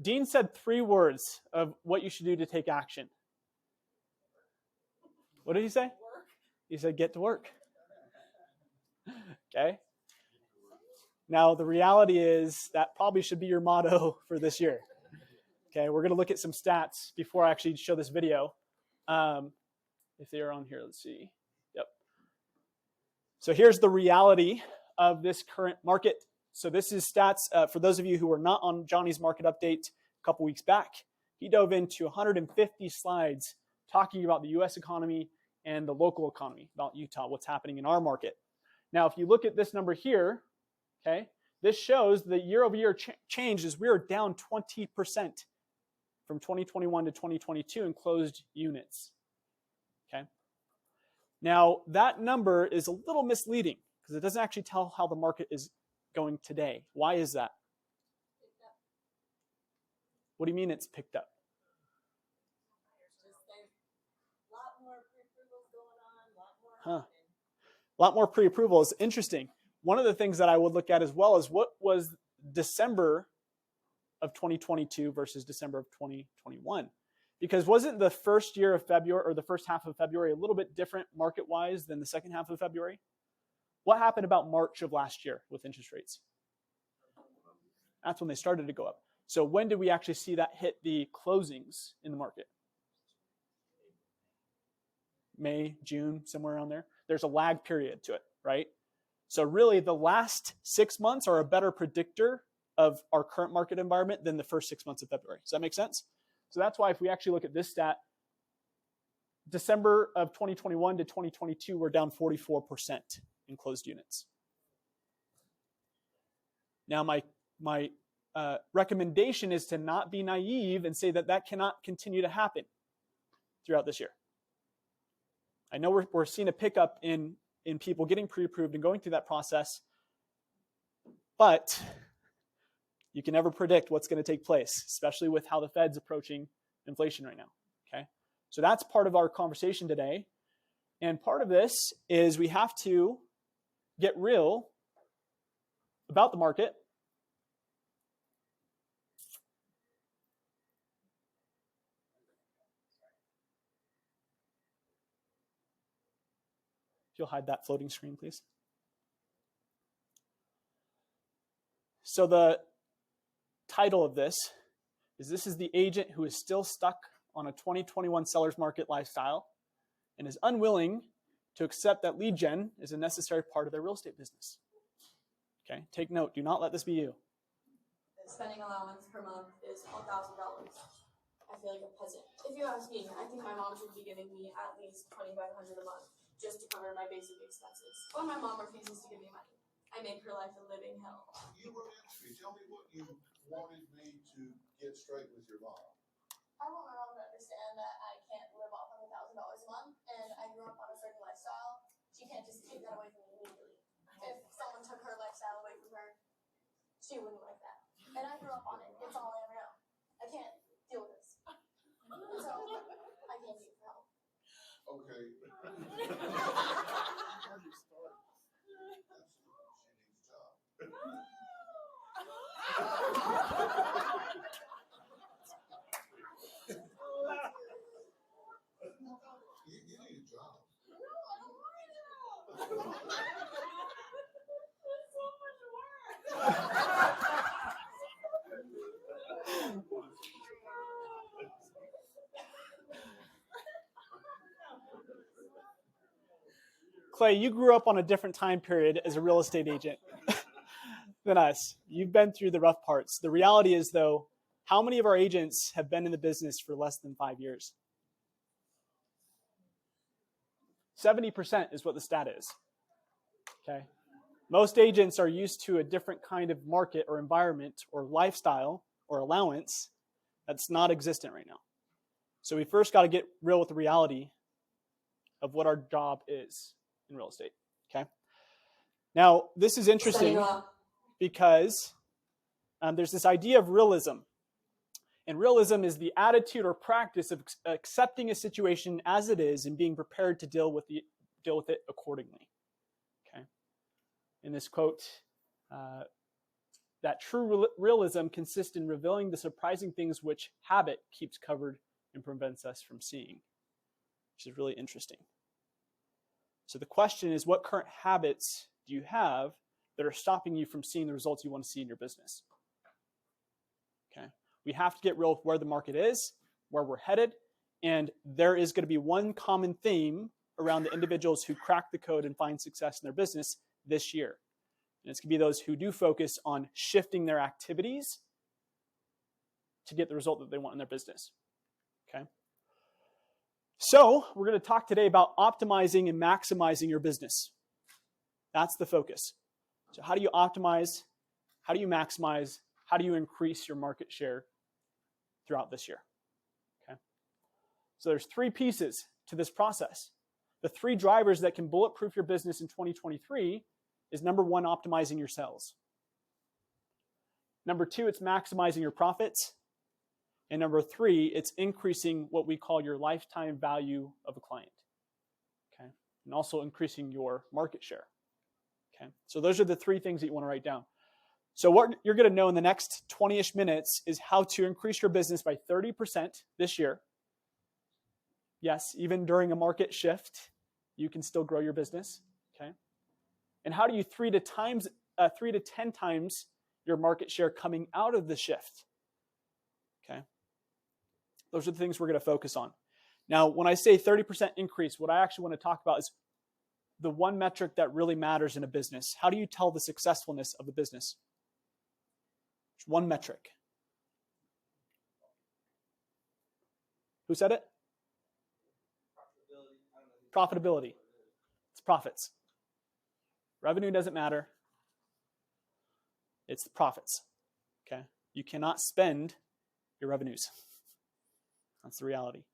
Dean said 3 words of what you should do to take action. What did he say? Work. He said, get to work. Okay. Now, the reality is that probably should be your motto for this year. Okay, we're going to look at some stats before I actually show this video. If they are on here, let's see. Yep. So here's the reality of this current market. So this is stats for those of you who were not on Johnny's market update a couple weeks back. He dove into 150 slides talking about the U.S. economy and the local economy, about Utah, what's happening in our market. Now, if you look at this number here, okay, this shows the year-over-year change is we are down 20% from 2021 to 2022 in closed units. Okay. Now, that number is a little misleading because it doesn't actually tell how the market is going today. Why is that? What do you mean it's picked up? A lot more pre-approvals going on, A lot more pre-approvals. Interesting. One of the things that I would look at as well is what was December of 2022 versus December of 2021. Because wasn't the first year of February or the first half of February a little bit different market-wise than the second half of February? What happened about March of last year with interest rates? That's when they started to go up. So when did we actually see that hit the closings in the market? May, June, somewhere around there. There's a lag period to it, right? So really the last 6 months are a better predictor of our current market environment than the first 6 months of February. Does that make sense? So that's why if we actually look at this stat, December of 2021 to 2022, we're down 44% in closed units. Now, my recommendation is to not be naive and say that that cannot continue to happen throughout this year. I know we're seeing a pickup in people getting pre-approved and going through that process, but you can never predict what's going to take place, especially with how the Fed's approaching inflation right now. Okay, so that's part of our conversation today. And part of this is we have to get real about the market. If you'll hide that floating screen, please. So the title of this is the agent who is still stuck on a 2021 seller's market lifestyle and is unwilling to accept that lead gen is a necessary part of their real estate business. Okay, take note. Do not let this be you. The spending allowance per month is $1,000. I feel like a peasant. If you ask me, I think my mom should be giving me at least $2,500 a month just to cover my basic expenses. When my mom refuses to give me money, I make her life a living hell. You were answering. Tell me what you wanted me to get straight with your mom. I want my mom to understand that I can't live off of $1,000 a month, and I grew up on a certain lifestyle. She can't just take that away from me immediately. If someone took her lifestyle away from her, she wouldn't like that. And I grew up on it. It's all I ever know. I can't deal with this. So I came to you for help. Okay. She needs a job. You need a job. No, I don't want a job. That's so much work. Clay, you grew up on a different time period as a real estate agent than us. You've been through the rough parts. The reality is, though, how many of our agents have been in the business for less than 5 years? 70% is what the stat is. Okay. Most agents are used to a different kind of market or environment or lifestyle or allowance that's not existent right now. So we first got to get real with the reality of what our job is in real estate. Okay. Now, this is interesting because there's this idea of realism. And realism is the attitude or practice of accepting a situation as it is and being prepared to deal with it accordingly. Okay. In this quote, that true realism consists in revealing the surprising things which habit keeps covered and prevents us from seeing, which is really interesting. So the question is, what current habits do you have that are stopping you from seeing the results you want to see in your business? Okay. We have to get real with where the market is, where we're headed, and there is going to be one common theme around the individuals who crack the code and find success in their business this year. And it's going to be those who do focus on shifting their activities to get the result that they want in their business. Okay. So we're going to talk today about optimizing and maximizing your business. That's the focus. So how do you optimize? How do you maximize? How do you increase your market share throughout this year? Okay. So there's 3 pieces to this process. The 3 drivers that can bulletproof your business in 2023 is number 1, optimizing your sales. Number 2, it's maximizing your profits. And number 3, it's increasing what we call your lifetime value of a client. Okay. And also increasing your market share. Okay. So those are the 3 things that you want to write down. So what you're going to know in the next 20-ish minutes is how to increase your business by 30% this year. Yes, even during a market shift, you can still grow your business. Okay. And how do you 3 to 10 times your market share coming out of the shift? Okay. Those are the things we're going to focus on. Now, when I say 30% increase, what I actually want to talk about is the one metric that really matters in a business. How do you tell the successfulness of a business? There's one metric. Who said it? Profitability. It's profits. Revenue doesn't matter. It's the profits. Okay? You cannot spend your revenues. That's the reality.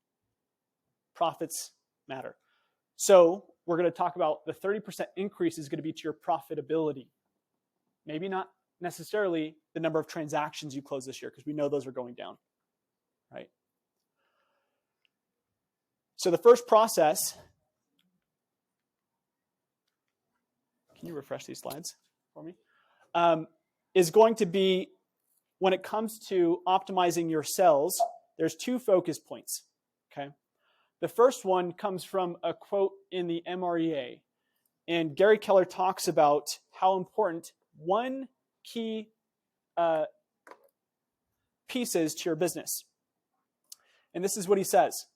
Profits matter. So we're going to talk about the 30% increase is going to be to your profitability. Maybe not necessarily the number of transactions you close this year, because we know those are going down. Right? So the first process, can you refresh these slides for me? Is going to be, when it comes to optimizing your sales, there's 2 focus points. Okay. The first one comes from a quote in the MREA. And Gary Keller talks about how important 1 key piece is to your business. And this is what he says.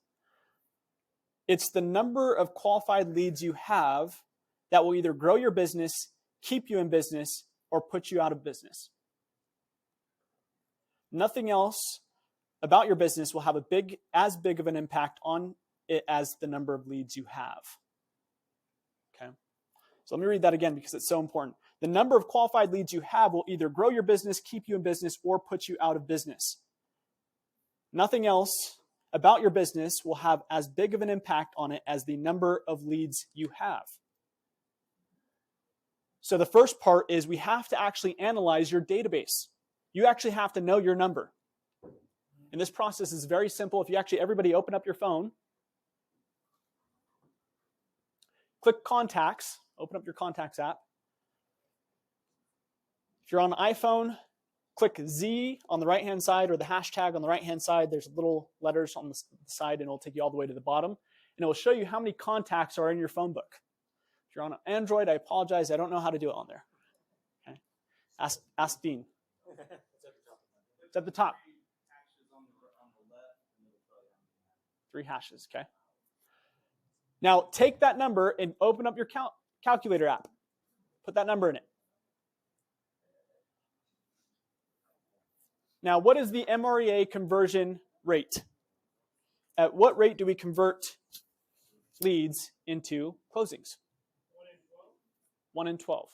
It's the number of qualified leads you have that will either grow your business, keep you in business, or put you out of business. Nothing else about your business will have as big of an impact on it as the number of leads you have. Okay. So let me read that again because it's so important. The number of qualified leads you have will either grow your business, keep you in business, or put you out of business. Nothing else about your business will have as big of an impact on it as the number of leads you have. So the first part is we have to actually analyze your database. You actually have to know your number. And this process is very simple. If you everybody open up your phone, click Contacts, open up your Contacts app. If you're on an iPhone, click Z on the right-hand side or the hashtag on the right-hand side. There's little letters on the side and it'll take you all the way to the bottom. And it will show you how many contacts are in your phone book. If you're on an Android, I apologize. I don't know how to do it on there. Okay. Ask Dean. It's at the top. 3 hashes, okay? Now, take that number and open up your calculator app. Put that number in it. Now, what is the MREA conversion rate? At what rate do we convert leads into closings? 1 in 12.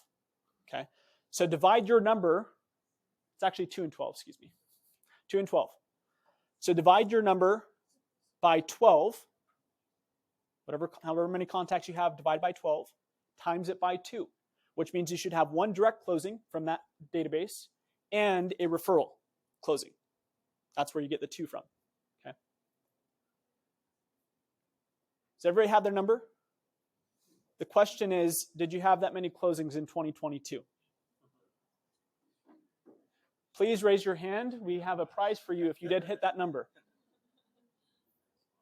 Okay. So divide your number. It's actually 2 in 12, excuse me. 2 in 12. So divide your number by 12. However many contacts you have, divide by 12. Times it by 2, which means you should have 1 direct closing from that database and a referral closing. That's where you get the 2 from. Okay. Does everybody have their number? The question is, did you have that many closings in 2022? Please raise your hand. We have a prize for you if you did hit that number.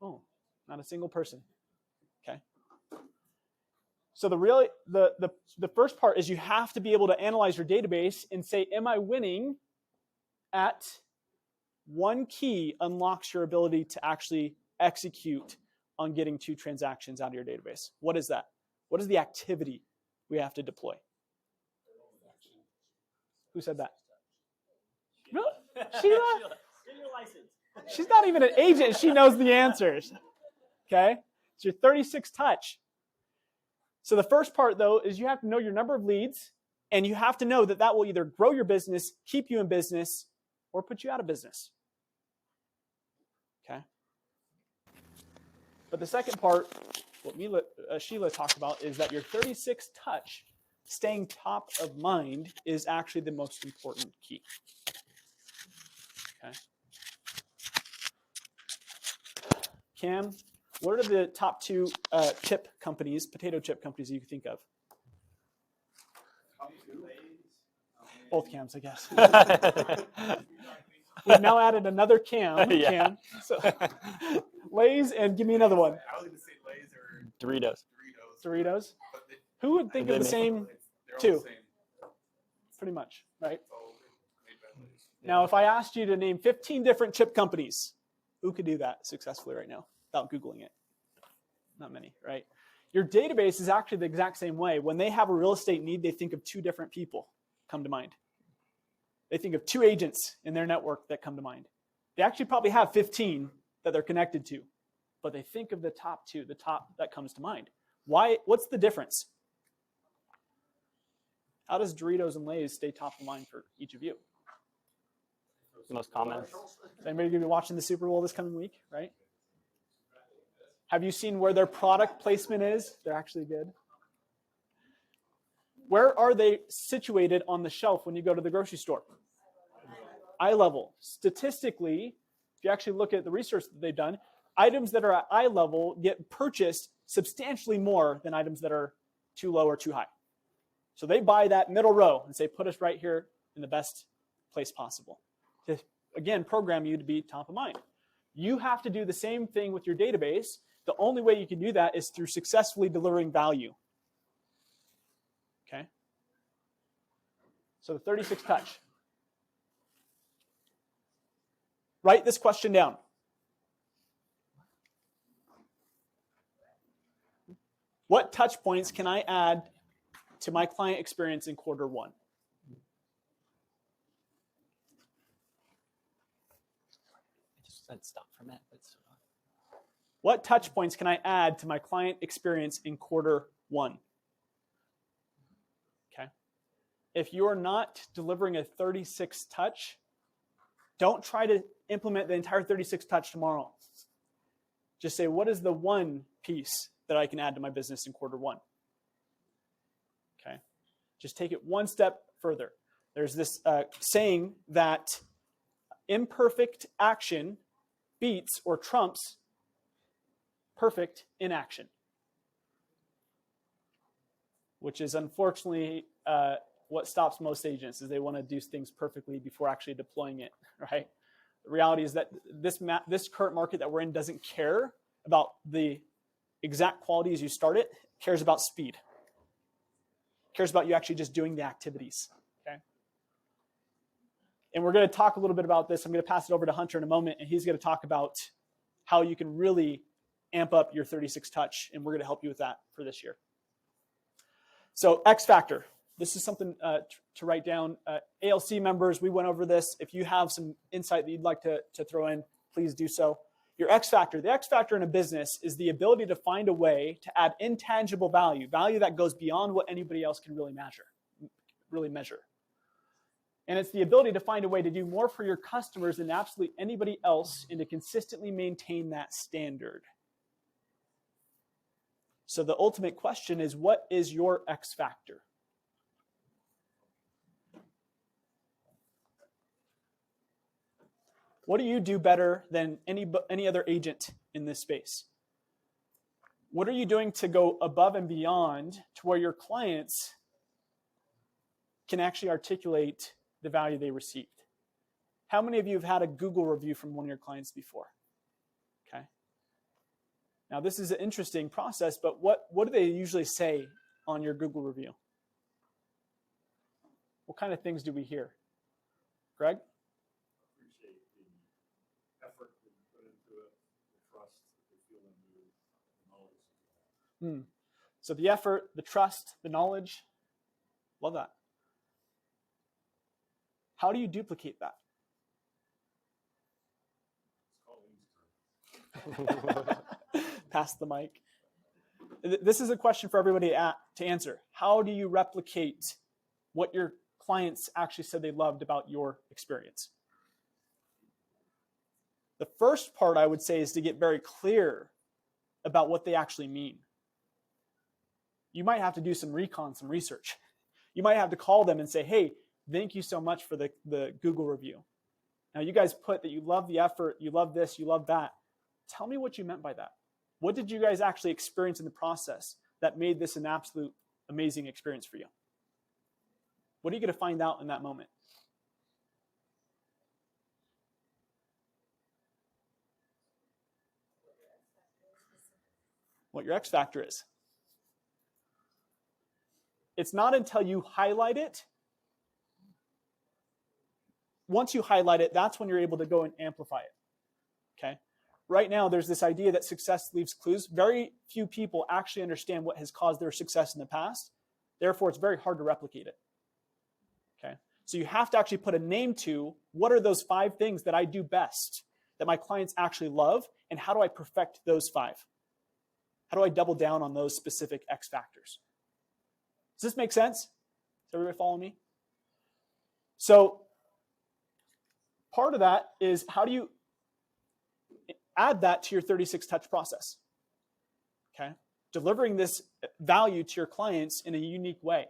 Oh, not a single person. Okay. So the first part is you have to be able to analyze your database and say, am I winning at one key unlocks your ability to actually execute on getting 2 transactions out of your database. What is that? What is the activity we have to deploy? Who said that? Really? Sheila? Get your license. She's not even an agent. She knows the answers. Okay? It's your 36 touch. So the first part, though, is you have to know your number of leads, and you have to know that that will either grow your business, keep you in business, or put you out of business. Okay? But the second part, what Sheila talked about, is that your 36 touch, staying top of mind, is actually the most important key. Okay. Cam, what are the top 2 chip companies, potato chip companies that you can think of? Both Cams, I guess. We've now added another Cam. Yeah. Cam. So, Lay's, and give me another one. I was going to say Lay's or Doritos. Doritos. But Who would think of the same they're all 2? the same. Pretty much, right? It's all made by Lay's. Now, if I asked you to name 15 different chip companies, who could do that successfully right now without Googling it? Not many, right? Your database is actually the exact same way. When they have a real estate need, they think of 2 different people come to mind. They think of 2 agents in their network that come to mind. They actually probably have 15 that they're connected to, but they think of the top 2, the top that comes to mind. Why? What's the difference? How does Doritos and Lay's stay top of mind for each of you? The most common. Is anybody going to be watching the Super Bowl this coming week, right? Have you seen where their product placement is? They're actually good. Where are they situated on the shelf when you go to the grocery store? Eye level. Statistically, if you actually look at the research that they've done, items that are at eye level get purchased substantially more than items that are too low or too high. So they buy that middle row and say, put us right here in the best place possible. To, again, program you to be top of mind. You have to do the same thing with your database. The only way you can do that is through successfully delivering value. Okay? So the 36 touch. Write this question down. What touch points can I add to my client experience in quarter 1? I just said stop for a minute. But What touch points can I add to my client experience in quarter 1? Okay. If you're not delivering a 36 touch, don't try to implement the entire 36 touch tomorrow. Just say, what is the one piece that I can add to my business in quarter 1? Okay. Just take it one step further. There's this saying that imperfect action beats or trumps perfect inaction, which is unfortunately what stops most agents, is they want to do things perfectly before actually deploying it, right? The reality is that this current market that we're in doesn't care about the exact quality as you start it, cares about speed. Cares about you actually just doing the activities, okay? And we're going to talk a little bit about this. I'm going to pass it over to Hunter in a moment, and he's going to talk about how you can really amp up your 36 touch, and we're going to help you with that for this year. So X factor. This is something to write down. ALC members, we went over this. If you have some insight that you'd like to throw in, please do so. Your X factor. The X factor in a business is the ability to find a way to add intangible value, value that goes beyond what anybody else can really measure. And it's the ability to find a way to do more for your customers than absolutely anybody else and to consistently maintain that standard. So the ultimate question is, what is your X factor? What do you do better than any other agent in this space? What are you doing to go above and beyond to where your clients can actually articulate the value they received? How many of you have had a Google review from one of your clients before? Okay. Now, this is an interesting process, but what do they usually say on your Google review? What kind of things do we hear? Greg? Appreciate the effort that you put into it, the trust that they feel in you, the knowledge. So the effort, the trust, the knowledge, love that. How do you duplicate that? It's called easy. Pass the mic. This is a question for everybody to answer. How do you replicate what your clients actually said they loved about your experience? The first part I would say is to get very clear about what they actually mean. You might have to do some recon, some research. You might have to call them and say, hey, thank you so much for the Google review. Now, you guys put that you love the effort, you love this, you love that. Tell me what you meant by that. What did you guys actually experience in the process that made this an absolute amazing experience for you? What are you going to find out in that moment? What your X factor is. It's not until you highlight it. Once you highlight it, that's when you're able to go and amplify it. Okay? Right now, there's this idea that success leaves clues. Very few people actually understand what has caused their success in the past. Therefore, it's very hard to replicate it. Okay? So you have to actually put a name to what are those 5 things that I do best, that my clients actually love, and how do I perfect those 5? How do I double down on those specific X factors? Does this make sense? Does everybody follow me? So part of that is how do you add that to your 36 touch process? Okay? Delivering this value to your clients in a unique way.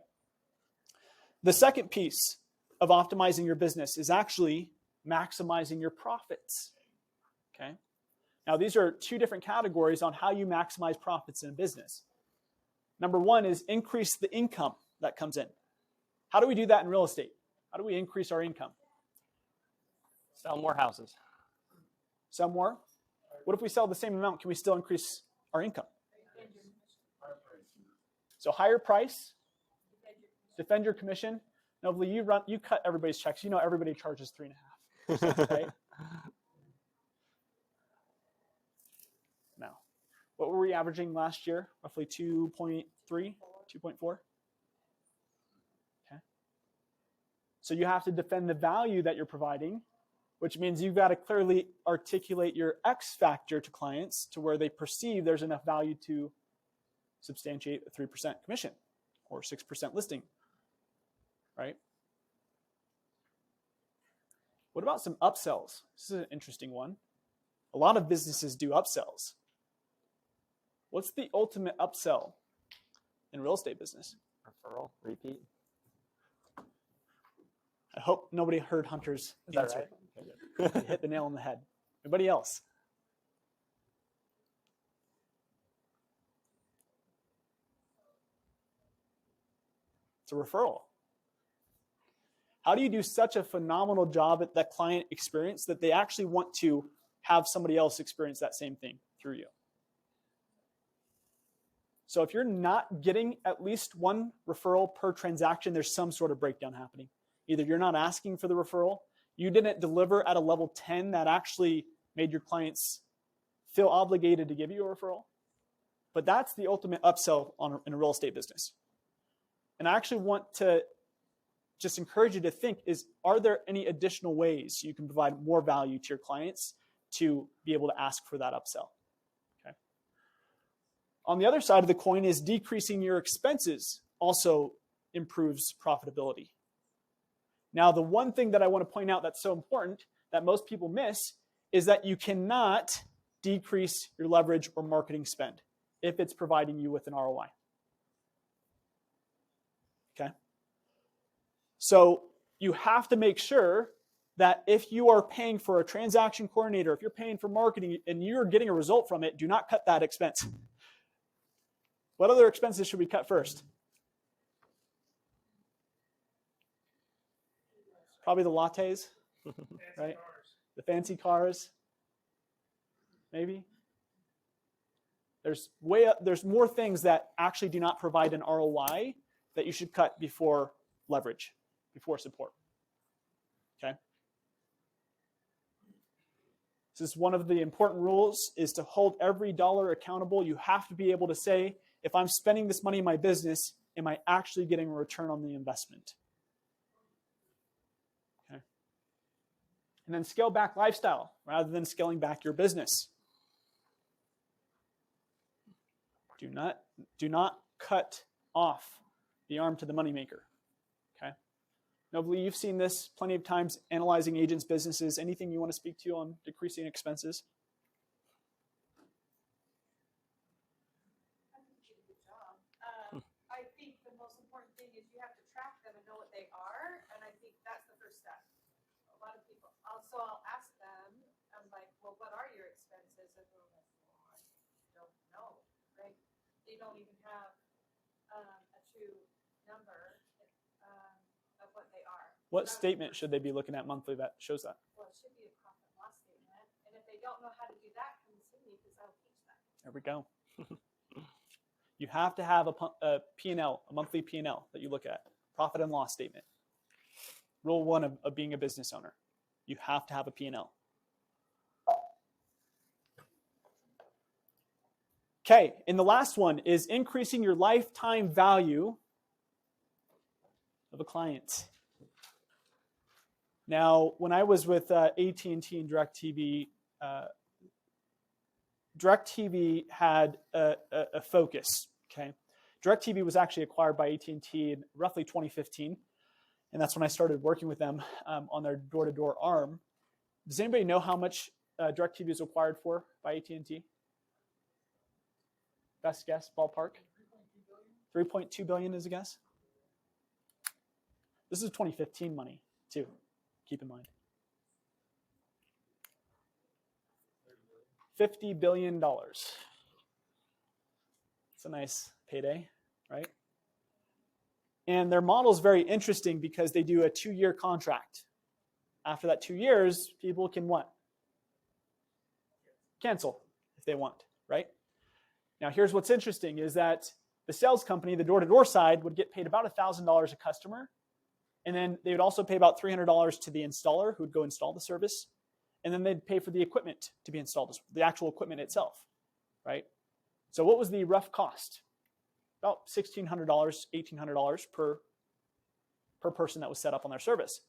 The second piece of optimizing your business is actually maximizing your profits. Okay? Now, these are 2 different categories on how you maximize profits in a business. Number 1 is increase the income that comes in. How do we do that in real estate? How do we increase our income? Sell more houses. Sell more? What if we sell the same amount? Can we still increase our income? So higher price, defend your commission. Hopefully you cut everybody's checks. You know everybody charges 3.5%, right? Now, what were we averaging last year? Roughly 2.3, 2.4? Okay. So you have to defend the value that you're providing, which means you've got to clearly articulate your X factor to clients to where they perceive there's enough value to substantiate a 3% commission or 6% listing, right? What about some upsells? This is an interesting one. A lot of businesses do upsells. What's the ultimate upsell in real estate business? Referral, repeat. I hope nobody heard Hunter's Is answer. that Okay, good. You hit the nail on the head. Anybody else? It's a referral. How do you do such a phenomenal job at that client experience that they actually want to have somebody else experience that same thing through you? So if you're not getting at least 1 referral per transaction, there's some sort of breakdown happening. Either you're not asking for the referral, you didn't deliver at a level 10 that actually made your clients feel obligated to give you a referral. But that's the ultimate upsell in a real estate business. And I actually want to just encourage you to think are there any additional ways you can provide more value to your clients to be able to ask for that upsell? Okay. On the other side of the coin is decreasing your expenses also improves profitability. Now, the one thing that I want to point out that's so important that most people miss is that you cannot decrease your leverage or marketing spend if it's providing you with an ROI. Okay? So you have to make sure that if you are paying for a transaction coordinator, if you're paying for marketing and you're getting a result from it, do not cut that expense. What other expenses should we cut first? Probably the lattes, right? The fancy cars, maybe. There's more things that actually do not provide an ROI that you should cut before leverage, before support. Okay. This is one of the important rules, is to hold every dollar accountable. You have to be able to say, if I'm spending this money in my business, am I actually getting a return on the investment? Okay. And then scale back lifestyle rather than scaling back your business. Do not cut off the arm to the moneymaker. Okay. Nobly, you've seen this plenty of times analyzing agents' businesses. Anything you want to speak to on decreasing expenses? I think you did a good job. I think the most important thing is you have to track them and know what they are, and I think that's the first step. A lot of people, also I'll ask them, I'm like, well, what are your expenses? And they're like, well, I don't know, right? They don't even have a true number of what they are. What statement should they be looking at monthly that shows that? Well, it should be a profit and loss statement, and if they don't know how to do that, come see me because I'll teach them. There we go. You have to have a P&L, a monthly P&L that you look at. Profit and loss statement. Rule 1 of being a business owner. You have to have a P&L. Okay, and the last one is increasing your lifetime value of a client. Now, when I was with AT&T and DirecTV, DirecTV had a focus. Okay, DirecTV was actually acquired by AT&T in roughly 2015, and that's when I started working with them on their door-to-door arm. Does anybody know how much DirecTV was acquired for by AT&T? Best guess, ballpark? 3.2 billion is a guess. This is 2015 money, too. Keep in mind. $50 billion. It's a nice payday, right? And their model is very interesting because they do a 2-year contract. After that 2 years, people can what? Cancel if they want, right? Now, here's what's interesting is that the sales company, the door-to-door side, would get paid about $1,000 a customer. And then they would also pay about $300 to the installer who would go install the service. And then they'd pay for the equipment to be installed, the actual equipment itself, right? So what was the rough cost? About $1,600, $1,800 per person that was set up on their service.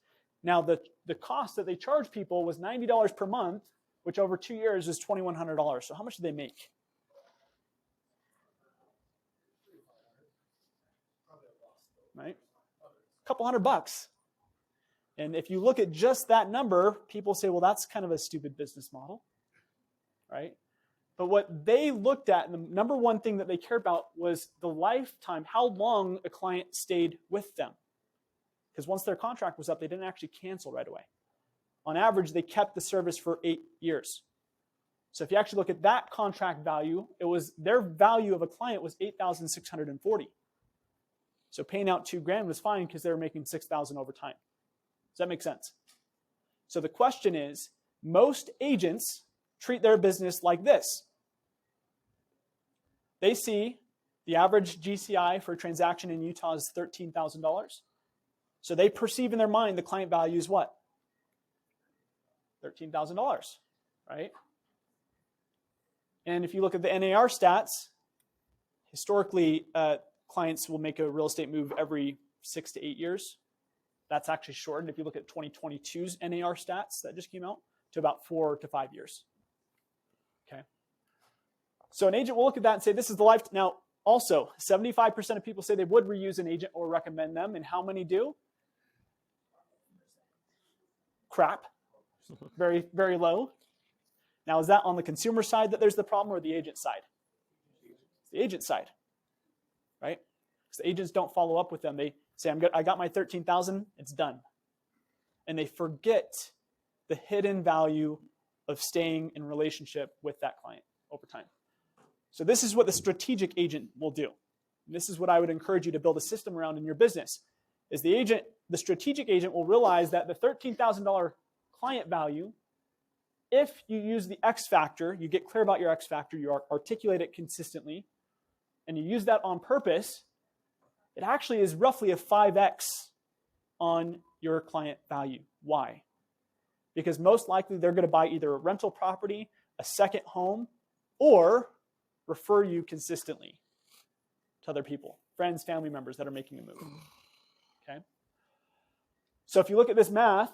Now, the cost that they charged people was $90 per month, which over 2 years is $2,100. So how much did they make? Right? A couple $100. And if you look at just that number, people say, well, that's kind of a stupid business model, right? But what they looked at, and the number one thing that they cared about was the lifetime, how long a client stayed with them. Because once their contract was up, they didn't actually cancel right away. On average, they kept the service for 8 years. So if you actually look at that contract value, it was their value of a client was $8,640. So paying out $2,000 was fine because they were making $6,000 over time. Does that make sense? So the question is, most agents treat their business like this. They see the average GCI for a transaction in Utah is $13,000. So they perceive in their mind the client value is what? $13,000, right? And if you look at the NAR stats, historically, clients will make a real estate move every 6 to 8 years. That's actually shortened if you look at 2022's NAR stats that just came out to about 4 to 5 years. Okay. So an agent will look at that and say, this is the life. Now, also, 75% of people say they would reuse an agent or recommend them. And how many do? Crap. Very, very low. Now, is that on the consumer side that there's the problem or the agent side? It's the agent side, right? Because the agents don't follow up with them. They say, I got my $13,000, it's done. And they forget the hidden value of staying in relationship with that client over time. So this is what the strategic agent will do. And this is what I would encourage you to build a system around in your business. Is the strategic agent will realize that the $13,000 client value, if you use the X factor, you get clear about your X factor, you articulate it consistently, and you use that on purpose, it actually is roughly a 5x on your client value. Why? Because most likely they're going to buy either a rental property, a second home, or refer you consistently to other people, friends, family members that are making a move. Okay? So if you look at this math,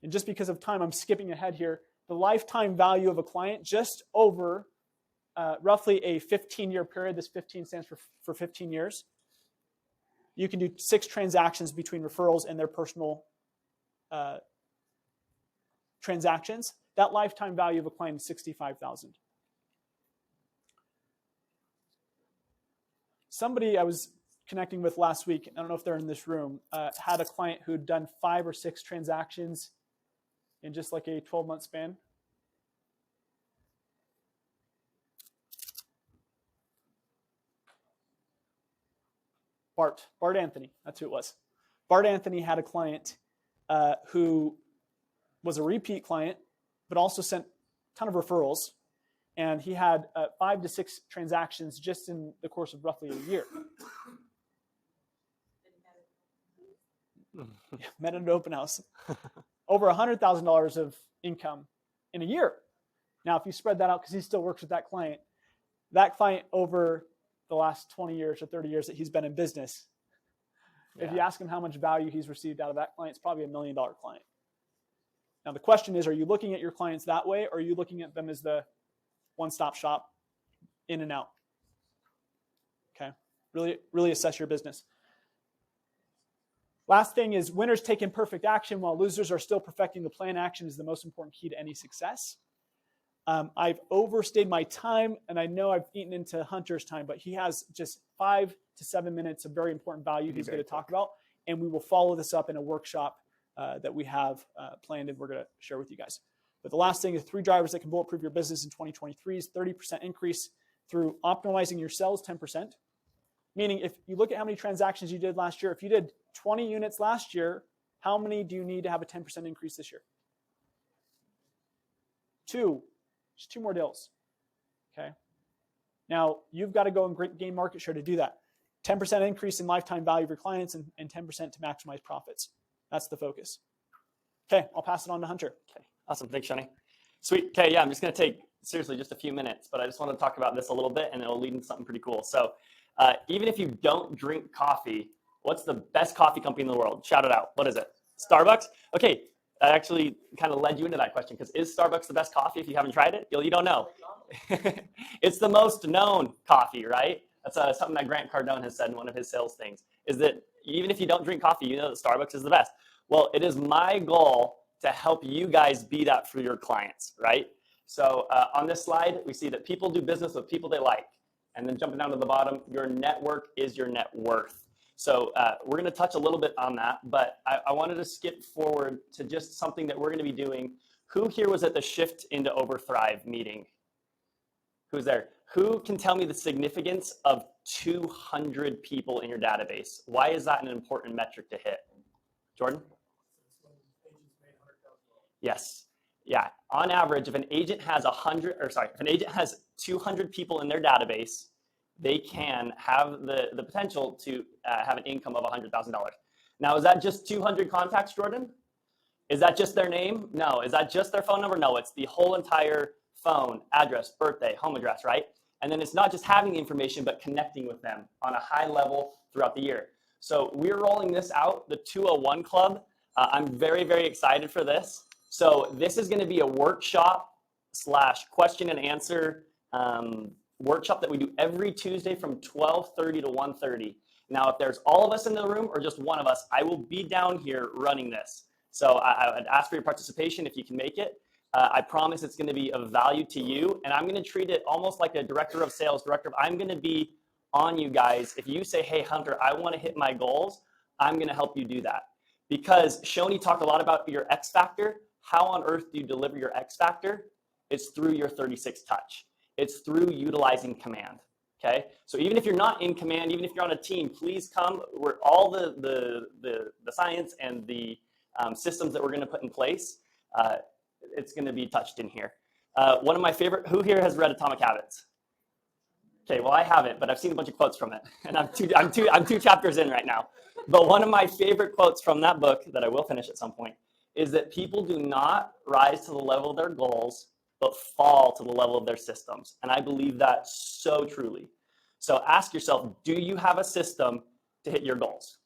and just because of time, I'm skipping ahead here, the lifetime value of a client just over roughly a 15-year period, this 15 stands for 15 years, you can do 6 transactions between referrals and their personal transactions. That lifetime value of a client is $65,000. Somebody I was connecting with last week, I don't know if they're in this room, had a client who'd done 5 or 6 transactions in just like a 12-month span. Bart Anthony, that's who it was. Bart Anthony had a client who was a repeat client, but also sent a ton of referrals. And he had 5 to 6 transactions just in the course of roughly a year. Yeah, met at an open house. Over $100,000 of income in a year. Now, if you spread that out, because he still works with that client over the last 20 years or 30 years that he's been in business, if you ask him how much value he's received out of that client, it's probably $1 million client. Now, the question is, are you looking at your clients that way, or are you looking at them as the one-stop shop, in and out? Okay, really assess your business. Last thing is, winners take imperfect action while losers are still perfecting the plan. Action is the most important key to any success. I've overstayed my time, and I know I've eaten into Hunter's time, but he has just 5 to 7 minutes of very important value he's going to talk about, and we will follow this up in a workshop that we have planned and we're going to share with you guys. But the last thing is 3 drivers that can bulletproof your business in 2023 is 30% increase through optimizing your sales 10%. Meaning if you look at how many transactions you did last year, if you did 20 units last year, how many do you need to have a 10% increase this year? 2. Just 2 more deals. Okay. Now you've got to go and gain market share to do that. 10% increase in lifetime value of your clients and 10% to maximize profits. That's the focus. Okay, I'll pass it on to Hunter. Okay, awesome. Thanks, Shani. Sweet. Okay, yeah, I'm just going to take, seriously, just a few minutes, but I just want to talk about this a little bit, and it'll lead into something pretty cool. So even if you don't drink coffee, what's the best coffee company in the world? Shout it out. What is it? Starbucks? Okay, that actually kind of led you into that question, because is Starbucks the best coffee if you haven't tried it? You don't know. It's the most known coffee, right? That's something that Grant Cardone has said in one of his sales things, is that even if you don't drink coffee, you know that Starbucks is the best. Well, it is my goal to help you guys be that for your clients, right? So on this slide, we see that people do business with people they like. And then jumping down to the bottom, your network is your net worth. So we're going to touch a little bit on that, but I wanted to skip forward to just something that we're going to be doing. Who here was at the Shift into Overthrive meeting? Who's there? Who can tell me the significance of 200 people in your database? Why is that an important metric to hit? Jordan? Yes. Yeah. On average, if an agent has if an agent has 200 people in their database, they can have the potential to have an income of $100,000. Now, is that just 200 contacts, Jordan? Is that just their name? No. Is that just their phone number? No. It's the whole entire phone, address, birthday, home address, right? And then it's not just having the information, but connecting with them on a high level throughout the year. So we're rolling this out, the 201 Club. I'm very, very excited for this. So this is going to be a workshop / question and answer workshop that we do every Tuesday from 12:30 to 1:30. Now, if there's all of us in the room or just one of us, I will be down here running this. So I would ask for your participation if you can make it. I promise it's going to be of value to you, and I'm going to treat it almost like a director of sales, I'm going to be on you guys. If you say, hey, Hunter, I want to hit my goals, I'm going to help you do that. Because Shoni talked a lot about your X factor. How on earth do you deliver your X factor? It's through your 36 touch. It's through utilizing command. Okay, so even if you're not in command, even if you're on a team, please come. We're all the science and the systems that we're going to put in place. it's going to be touched in here. One of my favorite, who here has read Atomic Habits? Okay, well, I haven't, but I've seen a bunch of quotes from it, and I'm two chapters in right now. But one of my favorite quotes from that book that I will finish at some point is that people do not rise to the level of their goals, but fall to the level of their systems. And I believe that so truly. So ask yourself, do you have a system to hit your goals?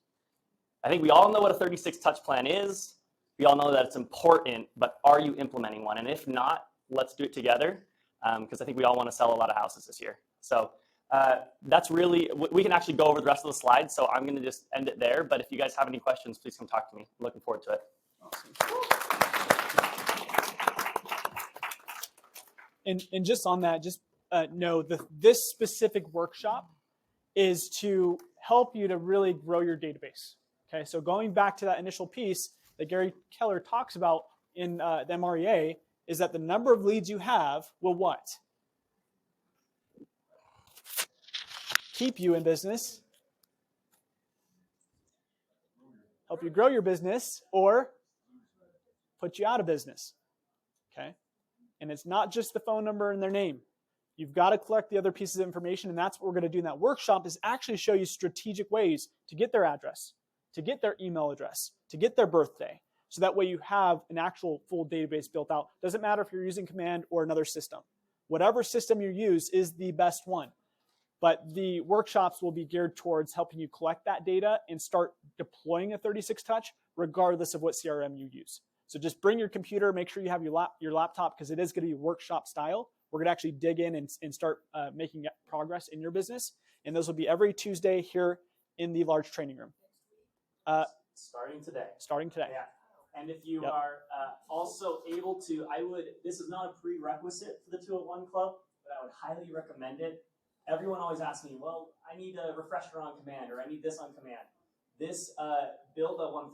I think we all know what a 36 touch plan is. We all know that it's important, but are you implementing one? And if not, let's do it together, because I think we all want to sell a lot of houses this year. So that's really, we can actually go over the rest of the slides, so I'm going to just end it there. But if you guys have any questions, please come talk to me. I'm looking forward to it. And just on that, just know that this specific workshop is to help you to really grow your database. Okay, so going back to that initial piece that Gary Keller talks about in the MREA is that the number of leads you have will what? Keep you in business, help you grow your business, or put you out of business. Okay, and it's not just the phone number and their name. You've got to collect the other pieces of information, and that's what we're going to do in that workshop is actually show you strategic ways to get their address, to get their email address, to get their birthday, so that way you have an actual full database built out. Doesn't matter if you're using Command or another system. Whatever system you use is the best one. But the workshops will be geared towards helping you collect that data and start deploying a 36 touch regardless of what CRM you use. So just bring your computer, make sure you have your laptop because it is going to be workshop style. We're going to actually dig in and start making progress in your business. And those will be every Tuesday here in the large training room. Starting today. Starting today. Yeah. And if you are also able to, this is not a prerequisite for the 201 Club, but I would highly recommend it. Everyone always asks me, well, I need a refresher on Command, or I need this on Command. This build a $1,000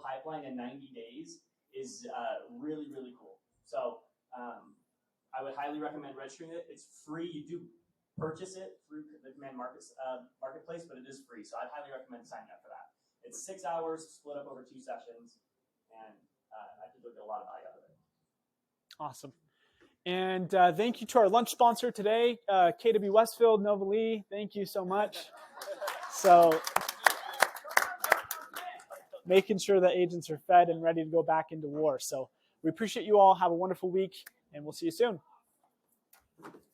pipeline in 90 days is really, really cool. So I would highly recommend registering it. It's free. You do purchase it through the Command Marketplace, but it is free. So I'd highly recommend signing up for that. It's 6 hours split up over 2 sessions, and I think you'll get a lot of value out of it. Awesome. And thank you to our lunch sponsor today, KW Westfield, Nova Lee. Thank you so much. So making sure that agents are fed and ready to go back into war. So we appreciate you all. Have a wonderful week, and we'll see you soon.